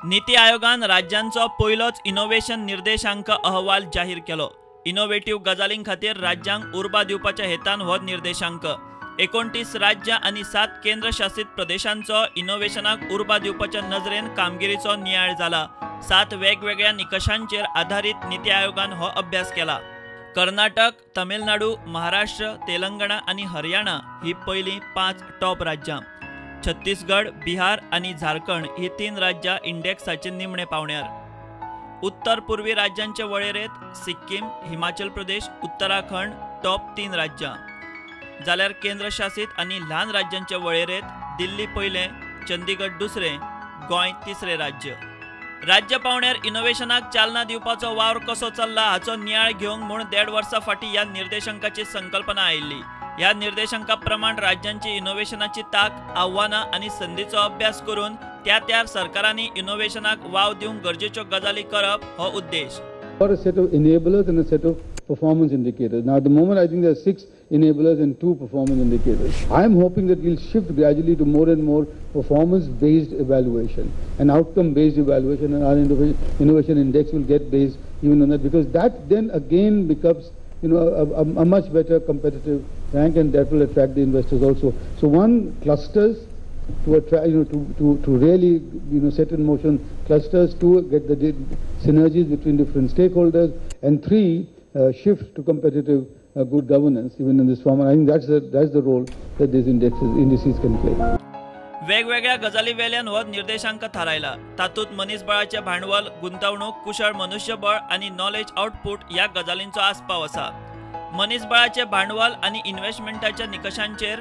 नीति आयोगान राज्यांचो पयलोच इनोव्हेशन निर्देशांक अहवाल जाहीर केलो। इनोव्हेटिव्ह गजालीं खातीर राज्यांक उर्बा दिवपाच्या हेतान हो निर्देशांक 29 राज्य आनी 7 केंद्रशासित प्रदेशांचो इनोव्हेशनाक उर्बा दिवपाच्या नजरेन कामगिरीचो नियाळ जाला। 7 वेगवेगळ्या निकषांचेर आधारित नीति आयोगान हो अभ्यास केला। कर्नाटक, तमिळनाडू, महाराष्ट्र, तेलंगणा आनी हरियाणा ही पयलीं 5 टॉप राज्यां। छत्तीसगड, बिहार आनी झारखंड ही 3 राज्यां इंडेक्साचे निमणे पावण्यार। उत्तर पूर्वी राज्यांचे वळेरेंत सिक्कीम, हिमाचल प्रदेश, उत्तराखंड टॉप 3 राज्यां। जाल्यार केंद्रशासित आनी ल्हान राज्यांचे वळेरेंत दिल्ली पयलें, चंदीगड दुसरें, गोंय तिसरें राज्य। राज्य पावण्यार इनोव्हेशनाक चालना दिवपाचो वावर कसो चल्ला हाचो नियाळ घेवंक म्हूण 1.5 वर्सां फाटीं ह्या निर्देशांकाची संकल्पना आयिल्ली। ह्या निर्देशांका प्रमाण राज्यांची इनोव्हेशनाची तांक, आव्हानां आनी संदीचो अभ्यास करून त्या सरकारांनी इनोव्हेशनाक वाव दिवंक गरजेच्यो गजाली करप हो उद्देश। For a set of enablers and a set of performance indicators. Now, at the moment, I think there are 6 enablers and 2 performance indicators. I am hoping that we'll shift gradually to more and more performance-based evaluation and outcome-based evaluation, and our innovation index will get based even on that, because that then again becomes, a much better competitive rank, and that will attract the investors also. So, one, clusters to attract, to really, set in motion clusters, to get the synergies between different stakeholders, and 3, shift to competitive good governance even in this form. And I think that's the role that these indices can play. वेगवेगळ्या गजाली वेल्यान हो निर्देशांक थारायला। तातूंत मनीसबळाचे भांडवल, गुंतवणूक, कुशळ मनुष्यबळ आनी नॉलेज आउटपुट ह्या गजालींचो आस्पाव आसा। मनीसबळाचे भांडवल आनी इन्व्हेस्टमेंटाच्या निकषांचेर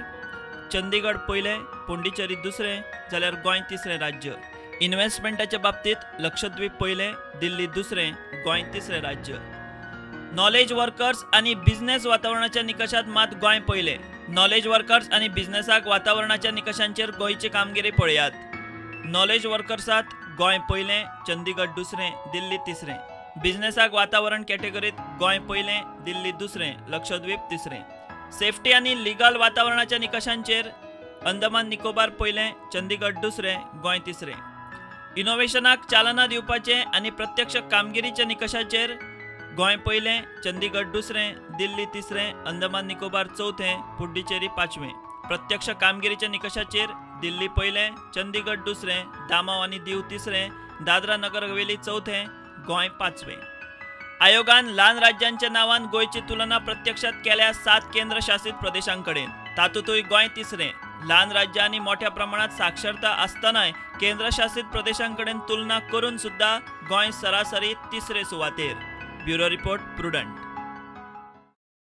चंदीगड पयलें, पोंडिचेरी दुसरें, जाल्यार गोंय तिसरें राज्य। इन्व्हेस्टमेंटाच्या बाबतीत लक्षद्वीप पयलें, दिल्ली दुसरें, गोंय तिसरें राज्य। नॉलेज वर्कर्स आनी बिझनेस वातावरणाच्या निकषांत मात गोंय पयलें। नॉलेज वर्कर्स आनी बिझनेसाक वातावरणाच्या निकषांचेर गोंयची कामगिरी पळयात। नॉलेज वर्कर्सात गोंय पयलें, चंदीगड दुसरें, दिल्ली तिसरें। बिझनेसाक वातावरण कॅटेगरीत गोंय पयलें, दिल्ली दुसरें, लक्षद्वीप तिसरें। सेफ्टी आनी लिगल वातावरणाच्या निकषांचेर अंदमान निकोबार पयलें, चंदीगड दुसरें, गोंय तिसरें। इनोव्हेशनाक चालना दिवपाचे आनी प्रत्यक्ष कामगिरीच्या निकषांचेर गोंय पयलें, चंदीगड दुसरें, दिल्ली तिसरें, अंदमान निकोबार चौथें, पुड्डीचेरी पांचवें। प्रत्यक्ष कामगिरीच्या निकषांचेर दिल्ली पयलें, चंदीगड दुसरें, दामाव आनी दीव तिसरें, दादरा नगर हवेली चौथें, गोंय पांचवें। आयोगान ल्हान राज्यांच्या नांवान गोंयची तुलना प्रत्यक्षात केल्या 7 केंद्रशासित प्रदेशांकडेन। तातूंतय गोंय तिसरें। ल्हान राज्यां आनी मोठ्या प्रमाणात साक्षरता आसतनाय केंद्रशासित प्रदेशांकडेन तुलना करून सुद्धा गोंय सरासरी तिसरे सुवातेर। Bureau report, prudent.